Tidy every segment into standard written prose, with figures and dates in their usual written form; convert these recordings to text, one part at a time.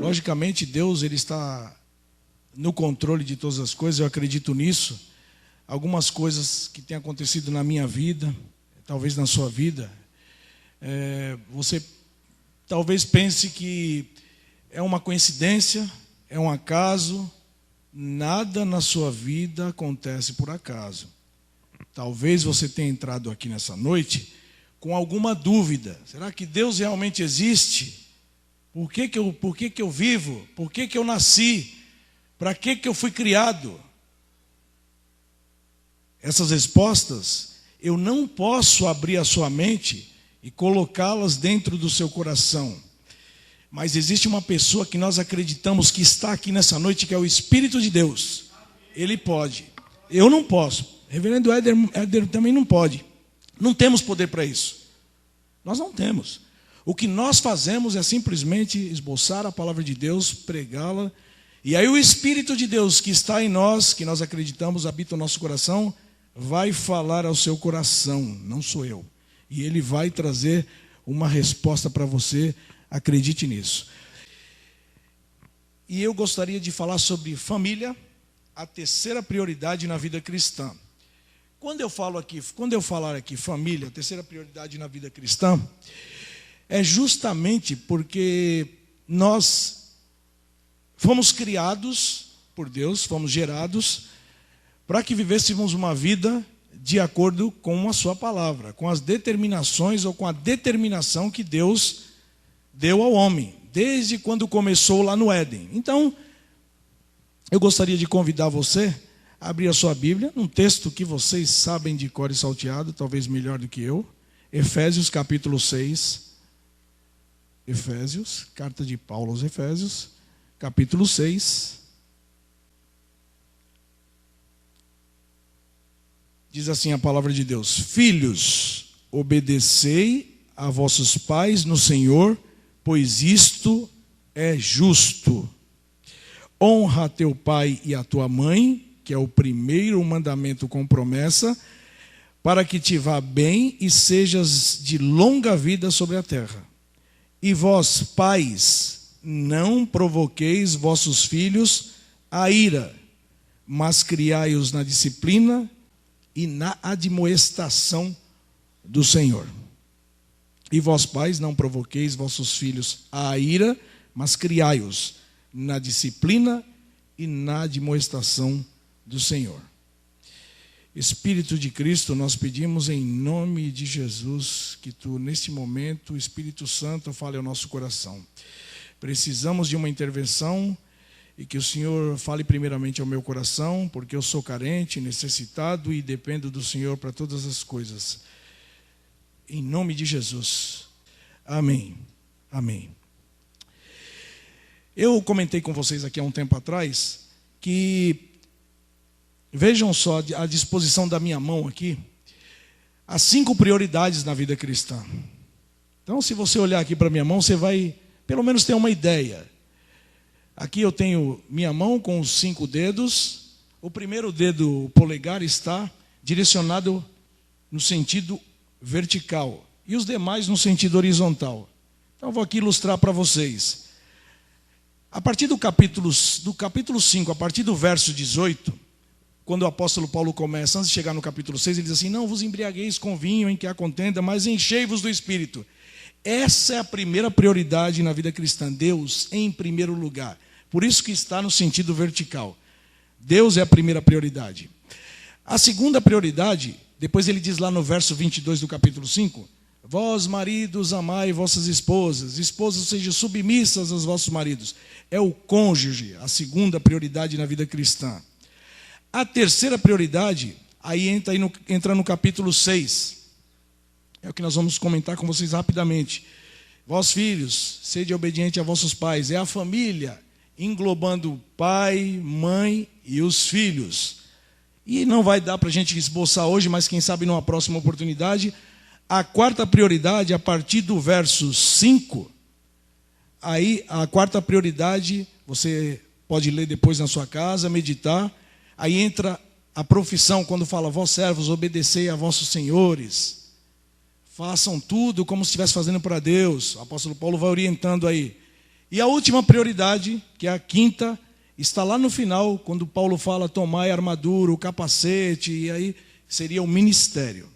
Logicamente, Deus ele está no controle de todas as coisas, eu acredito nisso. Algumas coisas que têm acontecido na minha vida, talvez na sua vida, você talvez pense que é uma coincidência, é um acaso. Nada na sua vida acontece por acaso. Talvez você tenha entrado aqui nessa noite com alguma dúvida. Será que Deus realmente existe? Por que que eu vivo? Por que que eu nasci? Para que eu fui criado? Essas respostas, eu não posso abrir a sua mente e colocá-las dentro do seu coração. Mas existe uma pessoa que nós acreditamos que está aqui nessa noite, que é o Espírito de Deus. Ele pode. Eu não posso. Reverendo Éder também não pode. Não temos poder para isso. Nós não temos. O que nós fazemos é simplesmente esboçar a palavra de Deus, pregá-la. E aí o Espírito de Deus que está em nós, que nós acreditamos, habita o nosso coração, vai falar ao seu coração, não sou eu. E ele vai trazer uma resposta para você, acredite nisso. E eu gostaria de falar sobre família, a terceira prioridade na vida cristã. Quando eu falar aqui família, a terceira prioridade na vida cristã, é justamente porque nós fomos criados por Deus, fomos gerados para que vivêssemos uma vida de acordo com a sua palavra, com as determinações ou com a determinação que Deus deu ao homem, desde quando começou lá no Éden. Então, eu gostaria de convidar você a abrir a sua Bíblia, num texto que vocês sabem de cor e salteado, talvez melhor do que eu, Efésios capítulo 6, Efésios, carta de Paulo aos Efésios, capítulo 6. Diz assim a palavra de Deus: Filhos, obedecei a vossos pais no Senhor, pois isto é justo. Honra a teu pai e a tua mãe, que é o primeiro mandamento com promessa, para que te vá bem e sejas de longa vida sobre a terra. E vós, pais, não provoqueis vossos filhos a ira, mas criai-os na disciplina e na admoestação do Senhor. E vós, pais, não provoqueis vossos filhos a ira, mas criai-os na disciplina e na admoestação do Senhor. Espírito de Cristo, nós pedimos em nome de Jesus que tu, nesse momento, o Espírito Santo fale ao nosso coração. Precisamos de uma intervenção e que o Senhor fale primeiramente ao meu coração, porque eu sou carente, necessitado e dependo do Senhor para todas as coisas. Em nome de Jesus. Amém. Amém. Eu comentei com vocês aqui há um tempo atrás que, vejam só a disposição da minha mão aqui, as 5 prioridades na vida cristã. Então, se você olhar aqui para a minha mão, você vai pelo menos ter uma ideia. Aqui eu tenho minha mão com os 5 dedos. O primeiro dedo, o polegar, está direcionado no sentido vertical e os demais no sentido horizontal. Então, eu vou aqui ilustrar para vocês. A partir do capítulo 5, a partir do verso 18, quando o apóstolo Paulo começa, antes de chegar no capítulo 6, ele diz assim: não vos embriagueis com vinho em que há contenda, mas enchei-vos do Espírito. Essa é a primeira prioridade na vida cristã, Deus em primeiro lugar. Por isso que está no sentido vertical. Deus é a primeira prioridade. A segunda prioridade, depois ele diz lá no verso 22 do capítulo 5, vós, maridos, amai vossas esposas, esposas sejam submissas aos vossos maridos. É o cônjuge, a segunda prioridade na vida cristã. A terceira prioridade, aí entra no capítulo 6. É o que nós vamos comentar com vocês rapidamente. Vós, filhos, sede obediente a vossos pais. É a família, englobando pai, mãe e os filhos. E não vai dar para a gente esboçar hoje, mas quem sabe numa próxima oportunidade. A quarta prioridade, a partir do verso 5 Aí a quarta prioridade, você pode ler depois na sua casa, meditar. Aí entra a profissão, quando fala, vós servos, obedecei a vossos senhores. Façam tudo como se estivesse fazendo para Deus. O apóstolo Paulo vai orientando aí. E a última prioridade, que é a quinta, está lá no final, quando Paulo fala, tomai a armadura, o capacete, e aí seria o ministério.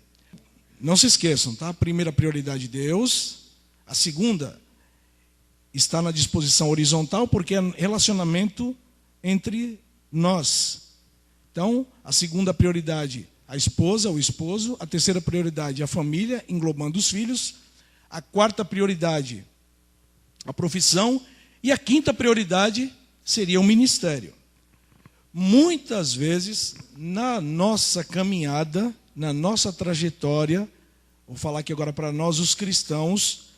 Não se esqueçam, tá? A primeira prioridade, Deus. A segunda está na disposição horizontal, porque é relacionamento entre nós. Então, a segunda prioridade, a esposa, o esposo. A terceira prioridade, a família, englobando os filhos. A quarta prioridade, a profissão. E a quinta prioridade seria o ministério. Muitas vezes, na nossa caminhada, na nossa trajetória, vou falar aqui agora para nós, os cristãos,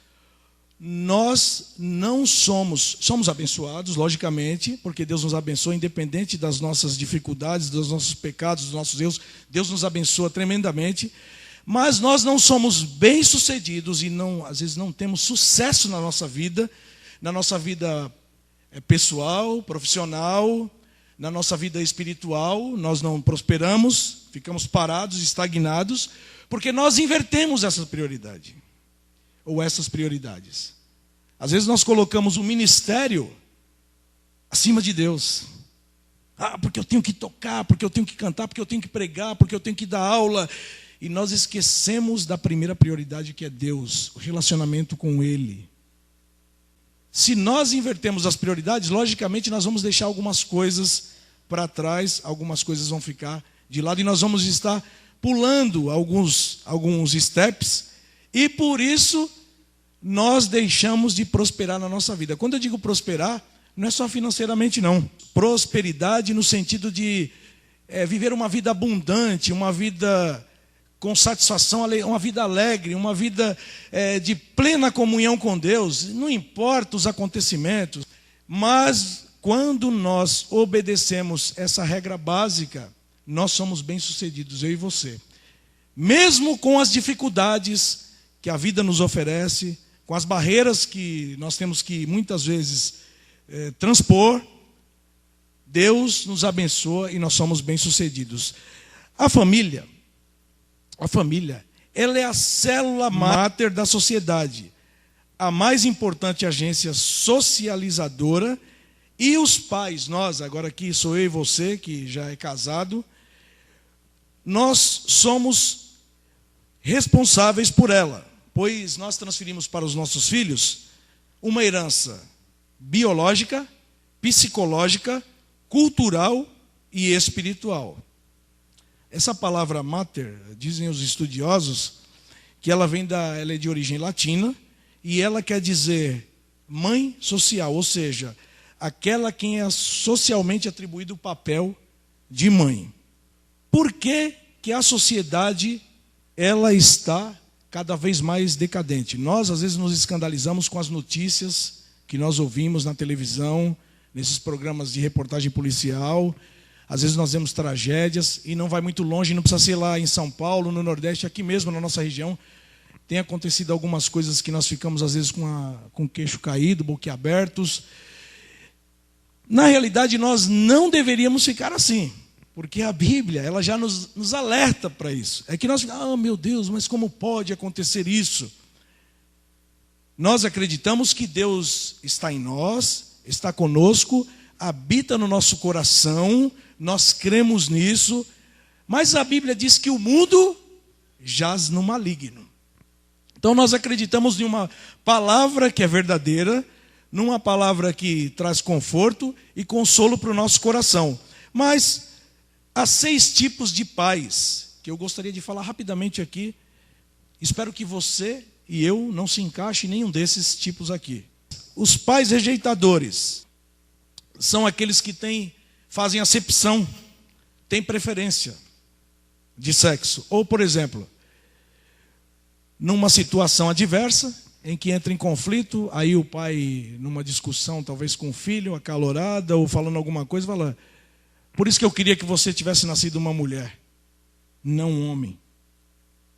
nós não somos abençoados, logicamente, porque Deus nos abençoa, independente das nossas dificuldades, dos nossos pecados, dos nossos erros, Deus nos abençoa tremendamente, mas nós não somos bem-sucedidos e às vezes não temos sucesso na nossa vida pessoal, profissional, na nossa vida espiritual, nós não prosperamos, ficamos parados, estagnados, porque nós invertemos essa prioridade, ou essas prioridades. Às vezes nós colocamos o ministério acima de Deus. Porque eu tenho que tocar, porque eu tenho que cantar, porque eu tenho que pregar, porque eu tenho que dar aula. E nós esquecemos da primeira prioridade, que é Deus, o relacionamento com Ele. Se nós invertemos as prioridades, logicamente nós vamos deixar algumas coisas para trás, algumas coisas vão ficar de lado e nós vamos estar pulando alguns steps, e por isso nós deixamos de prosperar na nossa vida. Quando eu digo prosperar, não é só financeiramente não. Prosperidade no sentido de viver uma vida abundante, uma vida com satisfação, uma vida alegre, uma vida de plena comunhão com Deus. Não importa os acontecimentos, mas quando nós obedecemos essa regra básica, nós somos bem-sucedidos, eu e você. Mesmo com as dificuldades que a vida nos oferece, com as barreiras que nós temos que muitas vezes transpor, Deus nos abençoa e nós somos bem-sucedidos. A família, ela é a célula máter da sociedade, a mais importante agência socializadora, e os pais, nós, agora aqui sou eu e você, que já é casado, nós somos responsáveis por ela, pois nós transferimos para os nossos filhos uma herança biológica, psicológica, cultural e espiritual. Essa palavra mater, dizem os estudiosos, que ela é de origem latina, e ela quer dizer mãe social, ou seja, aquela quem é socialmente atribuído o papel de mãe. Por que a sociedade ela está cada vez mais decadente? Nós, às vezes, nos escandalizamos com as notícias que nós ouvimos na televisão, nesses programas de reportagem policial. Às vezes nós vemos tragédias, e não vai muito longe, não precisa ser lá em São Paulo, no Nordeste, aqui mesmo na nossa região. Tem acontecido algumas coisas que nós ficamos, às vezes, com o queixo caído, boquiabertos. Na realidade, nós não deveríamos ficar assim, porque a Bíblia ela já nos alerta para isso. É que nós ficamos, meu Deus, mas como pode acontecer isso? Nós acreditamos que Deus está em nós, está conosco, habita no nosso coração, nós cremos nisso, mas a Bíblia diz que o mundo jaz no maligno. Então nós acreditamos em uma palavra que é verdadeira, numa palavra que traz conforto e consolo para o nosso coração. Mas há 6 tipos de pais, que eu gostaria de falar rapidamente aqui. Espero que você e eu não se encaixe em nenhum desses tipos aqui. Os pais rejeitadores são aqueles que fazem acepção, têm preferência de sexo. Ou, por exemplo, numa situação adversa, em que entra em conflito, aí o pai, numa discussão, talvez com o filho, acalorada, ou falando alguma coisa, fala, por isso que eu queria que você tivesse nascido uma mulher, não um homem.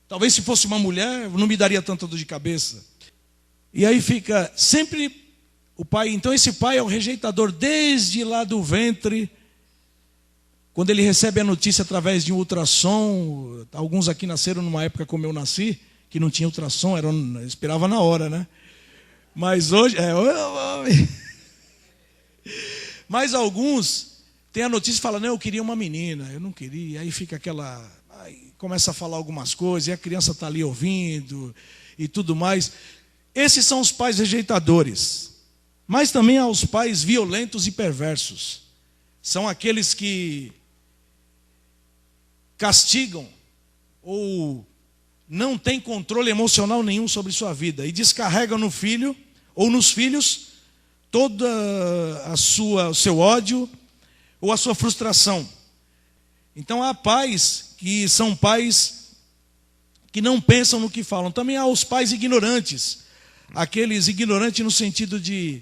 Talvez se fosse uma mulher, não me daria tanta dor de cabeça. E aí fica sempre O pai, então esse pai é o rejeitador desde lá do ventre. Quando ele recebe a notícia através de um ultrassom, alguns aqui nasceram numa época como eu nasci, que não tinha ultrassom, esperava na hora, né? Mas hoje, mas alguns têm a notícia e falam, não, eu queria uma menina, eu não queria, aí fica aí começa a falar algumas coisas, e a criança está ali ouvindo e tudo mais. Esses são os pais rejeitadores. Mas também há os pais violentos e perversos. São aqueles que castigam ou não têm controle emocional nenhum sobre sua vida e descarregam no filho ou nos filhos todo o seu ódio ou a sua frustração. Então há pais que são pais que não pensam no que falam. Também há os pais ignorantes, aqueles ignorantes no sentido de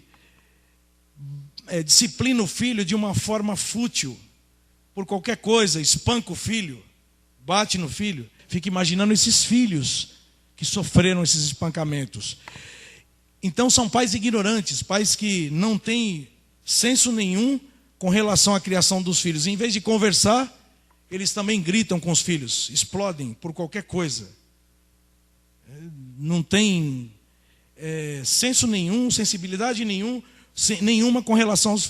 disciplina o filho de uma forma fútil, por qualquer coisa, espanca o filho, bate no filho. Fica imaginando esses filhos que sofreram esses espancamentos. Então são pais ignorantes, pais que não têm senso nenhum com relação à criação dos filhos. Em vez de conversar, eles também gritam com os filhos, explodem por qualquer coisa. Não tem senso nenhum, sensibilidade nenhuma com relação aos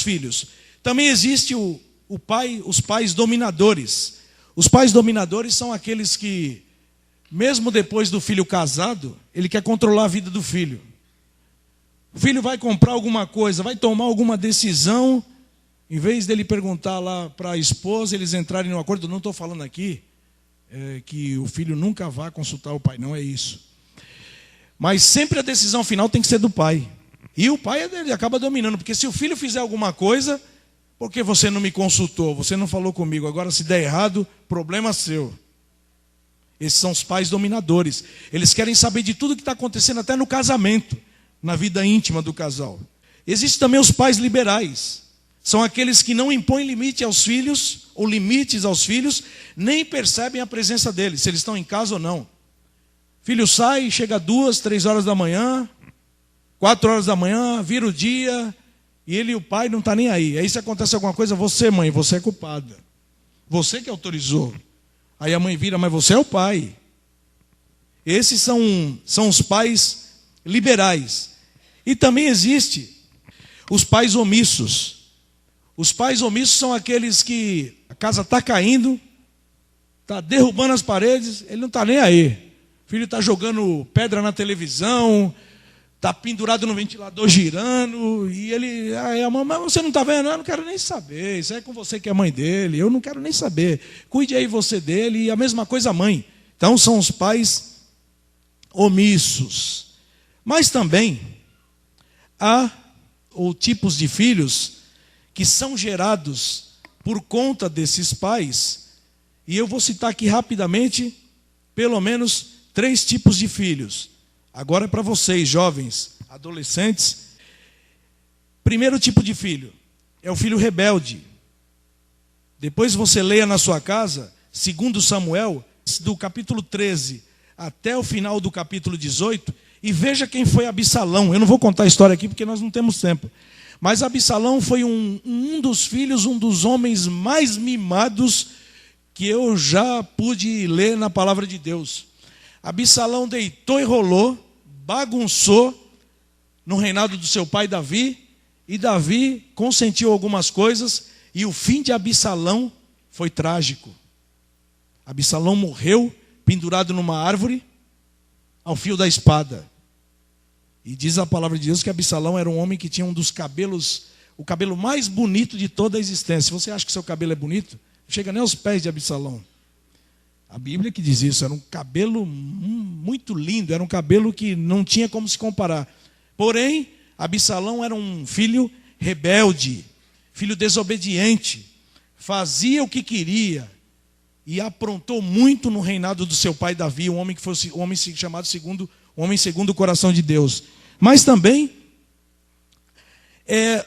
filhos. Também existe os pais dominadores. Os pais dominadores são aqueles que, mesmo depois do filho casado, ele quer controlar a vida do filho. O filho vai comprar alguma coisa, vai tomar alguma decisão, em vez dele perguntar lá para a esposa, eles entrarem no acordo. Eu não estou falando aqui que o filho nunca vá consultar o pai, não é isso. Mas sempre a decisão final tem que ser do pai. E o pai ele acaba dominando, porque se o filho fizer alguma coisa, porque você não me consultou, você não falou comigo, agora se der errado, problema seu. Esses são os pais dominadores. Eles querem saber de tudo que está acontecendo até no casamento, na vida íntima do casal. Existem também os pais liberais. São aqueles que não impõem limite aos filhos, ou limites aos filhos, nem percebem a presença deles, se eles estão em casa ou não. Filho sai, chega 2, 3 horas da manhã, 4 horas da manhã, vira o dia, e ele e o pai não estão nem aí. Aí se acontece alguma coisa, você mãe, você é culpada. Você que autorizou. Aí a mãe vira, mas você é o pai. Esses são os pais liberais. E também existe os pais omissos. Os pais omissos são aqueles que a casa está caindo, está derrubando as paredes, ele não está nem aí. O filho está jogando pedra na televisão, está pendurado no ventilador girando, e ele, a mamãe, você não está vendo? Eu não quero nem saber, isso é com você que é mãe dele, eu não quero nem saber. Cuide aí você dele, e a mesma coisa a mãe. Então são os pais omissos. Mas também há tipos de filhos que são gerados por conta desses pais, e eu vou citar aqui rapidamente, pelo menos 3 tipos de filhos. Agora é para vocês, jovens, adolescentes. Primeiro tipo de filho é o filho rebelde. Depois você leia na sua casa, 2 Samuel, do capítulo 13 até o final do capítulo 18, e veja quem foi Absalão. Eu não vou contar a história aqui porque nós não temos tempo. Mas Absalão foi um dos filhos, um dos homens mais mimados que eu já pude ler na palavra de Deus. Absalão deitou e rolou, bagunçou no reinado do seu pai Davi, e Davi consentiu algumas coisas, e o fim de Absalão foi trágico. Absalão morreu pendurado numa árvore ao fio da espada. E diz a palavra de Deus que Absalão era um homem que tinha um dos cabelos, o cabelo mais bonito de toda a existência. Se você acha que seu cabelo é bonito, não chega nem aos pés de Absalão. A Bíblia que diz isso, era um cabelo muito lindo, era um cabelo que não tinha como se comparar. Porém, Absalão era um filho rebelde, filho desobediente, fazia o que queria e aprontou muito no reinado do seu pai Davi, um homem que foi um homem chamado segundo o coração de Deus. Mas também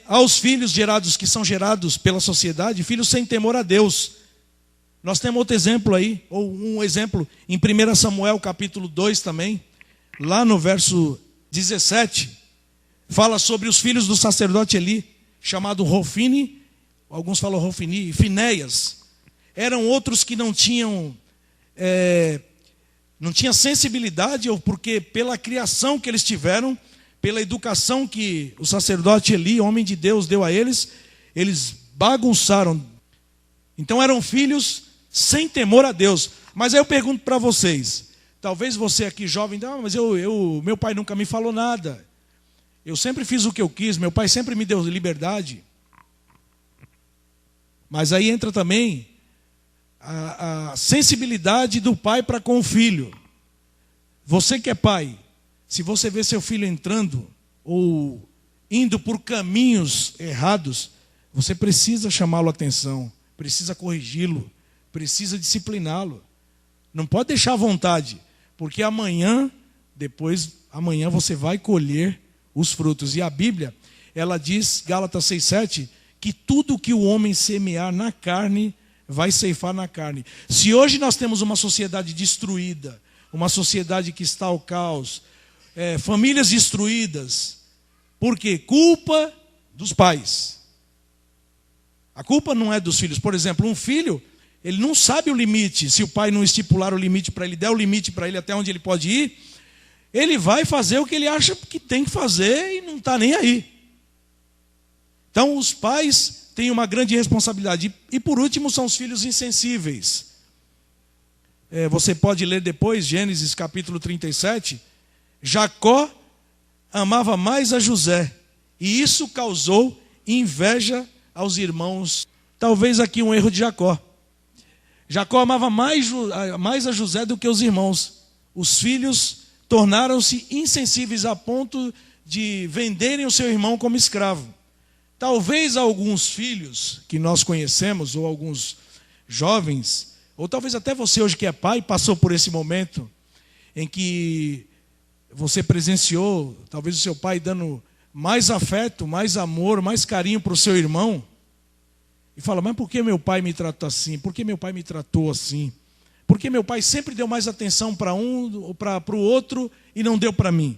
aos filhos que são gerados pela sociedade, filhos sem temor a Deus. Nós temos outro exemplo aí, ou um exemplo em 1 Samuel capítulo 2 também, lá no verso 17, Fala sobre os filhos do sacerdote Eli, chamado Hofni, alguns falam Hofni, e Finéias. Eram outros que não tinham sensibilidade, ou porque pela criação que eles tiveram, pela educação que o sacerdote Eli, homem de Deus, deu a eles, eles bagunçaram. Então eram filhos sem temor a Deus. Mas aí eu pergunto para vocês, talvez você aqui jovem, mas meu pai nunca me falou nada. Eu sempre fiz o que eu quis, meu pai sempre me deu liberdade. Mas aí entra também a sensibilidade do pai para com o filho. Você que é pai, se você vê seu filho entrando ou indo por caminhos errados, você precisa chamá-lo a atenção, precisa corrigi-lo, precisa discipliná-lo. Não pode deixar à vontade, porque amanhã você vai colher os frutos. E a Bíblia, ela diz, Gálatas 6,7, que tudo que o homem semear na carne, vai ceifar na carne. Se hoje nós temos uma sociedade destruída, uma sociedade que está ao caos, famílias destruídas, por quê? Culpa dos pais. A culpa não é dos filhos. Por exemplo, um filho, ele não sabe o limite. Se o pai não estipular o limite para ele, der o limite para ele até onde ele pode ir, ele vai fazer o que ele acha que tem que fazer e não está nem aí. Então os pais têm uma grande responsabilidade. E por último são os filhos insensíveis. Você pode ler depois, Gênesis capítulo 37. Jacó amava mais a José, e isso causou inveja aos irmãos. Talvez aqui um erro de Jacó. Jacó amava mais a José do que os irmãos. Os filhos tornaram-se insensíveis a ponto de venderem o seu irmão como escravo. Talvez alguns filhos que nós conhecemos, ou alguns jovens, ou talvez até você hoje que é pai, passou por esse momento em que você presenciou, talvez o seu pai dando mais afeto, mais amor, mais carinho para o seu irmão, e fala, mas por que meu pai me tratou assim? Por que meu pai me tratou assim? Por que meu pai sempre deu mais atenção para um ou para o outro e não deu para mim?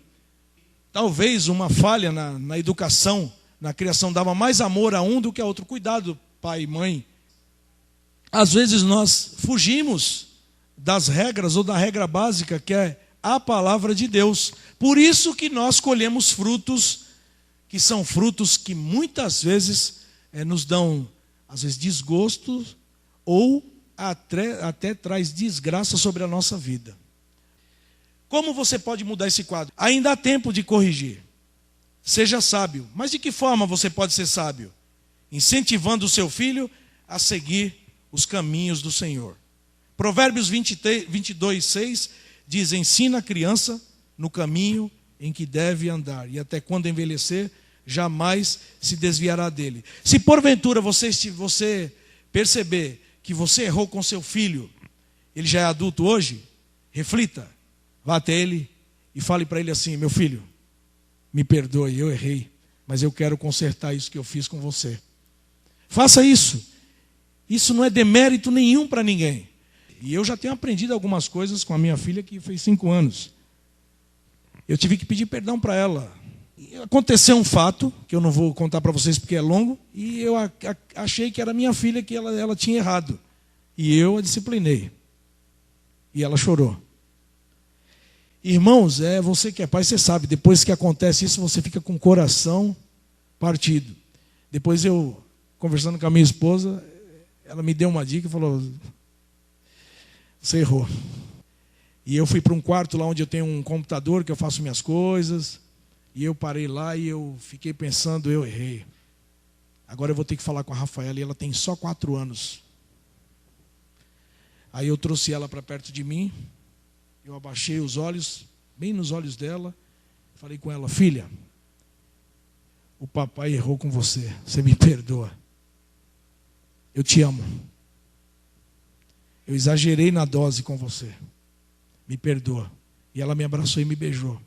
Talvez uma falha na educação, na criação, dava mais amor a um do que a outro. Cuidado, pai e mãe. Às vezes nós fugimos das regras ou da regra básica que é a palavra de Deus. Por isso que nós colhemos frutos que são frutos que muitas vezes nos dão, às vezes, desgosto ou até traz desgraça sobre a nossa vida. Como você pode mudar esse quadro? Ainda há tempo de corrigir. Seja sábio. Mas de que forma você pode ser sábio? Incentivando o seu filho a seguir os caminhos do Senhor. Provérbios 22:6 diz, ensina a criança no caminho em que deve andar, e até quando envelhecer, jamais se desviará dele. Se porventura você perceber que você errou com seu filho, ele já é adulto hoje, reflita, vá até ele e fale para ele assim, meu filho, me perdoe, eu errei, mas eu quero consertar isso que eu fiz com você. Faça isso. Isso não é demérito nenhum para ninguém. E eu já tenho aprendido algumas coisas com a minha filha que fez 5 anos. Eu tive que pedir perdão para ela. E aconteceu um fato, que eu não vou contar para vocês porque é longo, e eu achei que era minha filha que ela tinha errado. E eu a disciplinei. E ela chorou. Irmãos, você que é pai, você sabe, depois que acontece isso, você fica com o coração partido. Depois eu, conversando com a minha esposa, ela me deu uma dica e falou, você errou. E eu fui para um quarto lá onde eu tenho um computador, que eu faço minhas coisas, e eu parei lá e eu fiquei pensando, eu errei. Agora eu vou ter que falar com a Rafaela, e ela tem só 4 anos. Aí eu trouxe ela para perto de mim, eu abaixei os olhos, bem nos olhos dela, falei com ela, filha, o papai errou com você, você me perdoa. Eu te amo. Eu exagerei na dose com você. Me perdoa. E ela me abraçou e me beijou.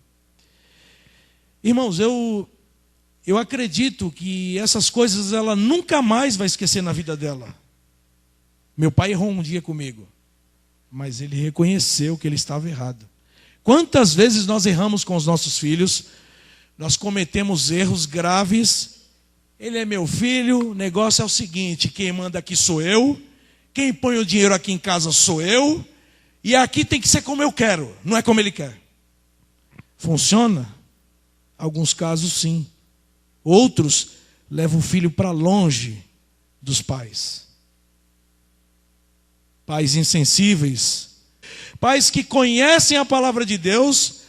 Irmãos, eu acredito que essas coisas ela nunca mais vai esquecer na vida dela. Meu pai errou um dia comigo, mas ele reconheceu que ele estava errado. Quantas vezes nós erramos com os nossos filhos, nós cometemos erros graves. Ele é meu filho, o negócio é o seguinte: quem manda aqui sou eu, quem põe o dinheiro aqui em casa sou eu, e aqui tem que ser como eu quero, não é como ele quer. Funciona? Alguns casos sim. Outros levam o filho para longe dos pais. Pais insensíveis. Pais que conhecem a palavra de Deus,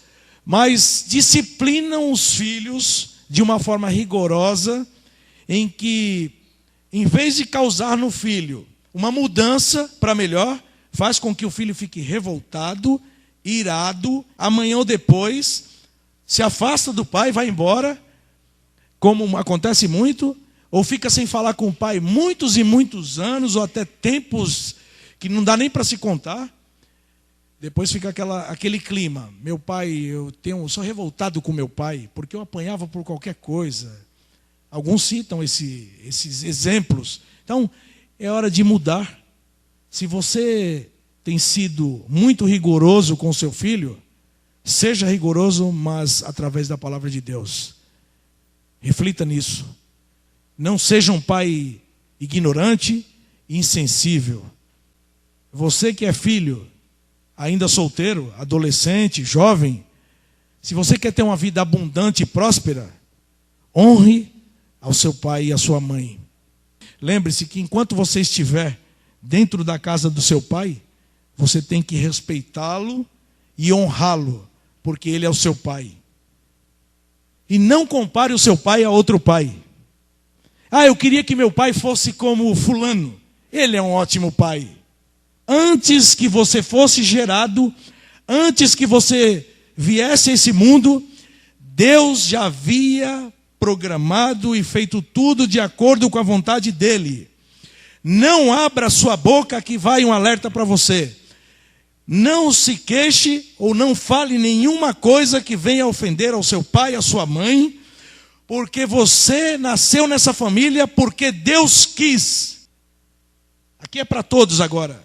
mas disciplinam os filhos de uma forma rigorosa, em que, em vez de causar no filho uma mudança para melhor, faz com que o filho fique revoltado, irado, amanhã ou depois, se afasta do pai, vai embora, como acontece muito, ou fica sem falar com o pai muitos e muitos anos, ou até tempos que não dá nem para se contar. Depois fica aquele clima. Meu pai, eu sou revoltado com meu pai, porque eu apanhava por qualquer coisa. Alguns citam esses exemplos. Então, é hora de mudar. Se você tem sido muito rigoroso com seu filho, seja rigoroso, mas através da palavra de Deus. Reflita nisso. Não seja um pai ignorante e insensível. Você que é filho, ainda solteiro, adolescente, jovem, se você quer ter uma vida abundante e próspera, honre ao seu pai e à sua mãe. Lembre-se que enquanto você estiver dentro da casa do seu pai, você tem que respeitá-lo e honrá-lo, porque ele é o seu pai. E não compare o seu pai a outro pai. Eu queria que meu pai fosse como fulano. Ele é um ótimo pai. Antes que você fosse gerado, antes que você viesse a esse mundo, Deus já havia programado e feito tudo de acordo com a vontade dele. Não abra sua boca, que vai um alerta para você. Não se queixe ou não fale nenhuma coisa que venha ofender ao seu pai, à sua mãe, porque você nasceu nessa família porque Deus quis. Aqui é para todos agora.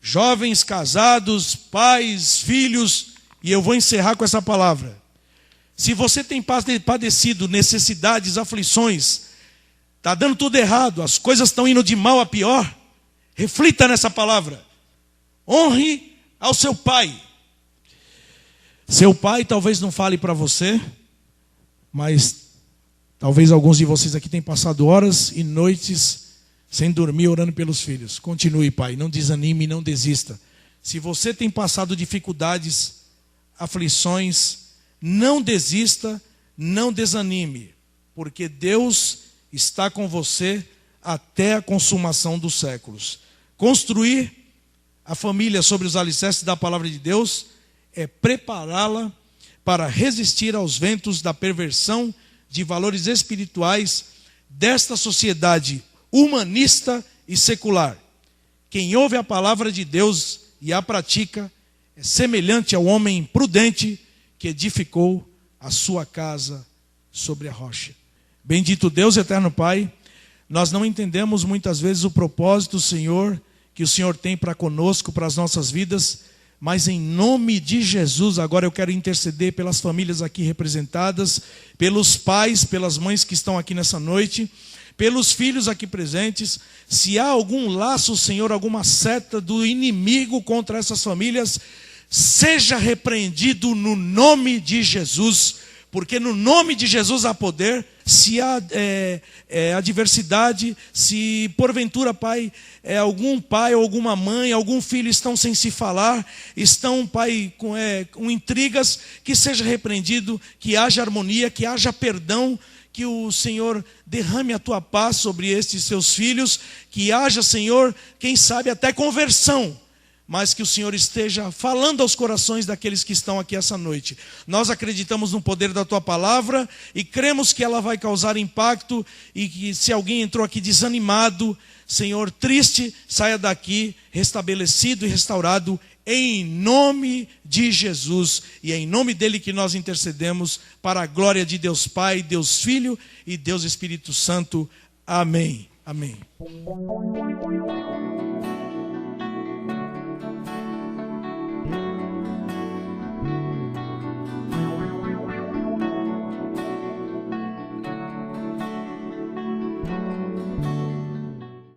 Jovens, casados, pais, filhos, e eu vou encerrar com essa palavra. Se você tem padecido necessidades, aflições, está dando tudo errado, as coisas estão indo de mal a pior, reflita nessa palavra. Honre ao seu pai. Seu pai talvez não fale para você, mas talvez alguns de vocês aqui tenham passado horas e noites sem dormir, orando pelos filhos. Continue, pai, não desanime, não desista. Se você tem passado dificuldades, aflições, não desista, não desanime, porque Deus está com você até a consumação dos séculos. Construir a família sobre os alicerces da palavra de Deus é prepará-la para resistir aos ventos da perversão de valores espirituais desta sociedade humanista e secular. Quem ouve a palavra de Deus e a pratica é semelhante ao homem prudente que edificou a sua casa sobre a rocha. Bendito Deus, eterno Pai, nós não entendemos muitas vezes o propósito, Senhor, que o Senhor tem para conosco, para as nossas vidas, mas em nome de Jesus, agora eu quero interceder pelas famílias aqui representadas, pelos pais, pelas mães que estão aqui nessa noite, pelos filhos aqui presentes. Se há algum laço, Senhor, alguma seta do inimigo contra essas famílias, seja repreendido no nome de Jesus, porque no nome de Jesus há poder. Se há adversidade, se porventura, Pai, algum pai ou alguma mãe, algum filho estão sem se falar, estão, Pai, com intrigas, que seja repreendido, que haja harmonia, que haja perdão, que o Senhor derrame a tua paz sobre estes seus filhos, que haja, Senhor, quem sabe até conversão, mas que o Senhor esteja falando aos corações daqueles que estão aqui essa noite. Nós acreditamos no poder da tua palavra e cremos que ela vai causar impacto, e que se alguém entrou aqui desanimado, Senhor, triste, saia daqui restabelecido e restaurado em nome de Jesus, e é em nome dele que nós intercedemos para a glória de Deus Pai, Deus Filho e Deus Espírito Santo. Amém. Amém.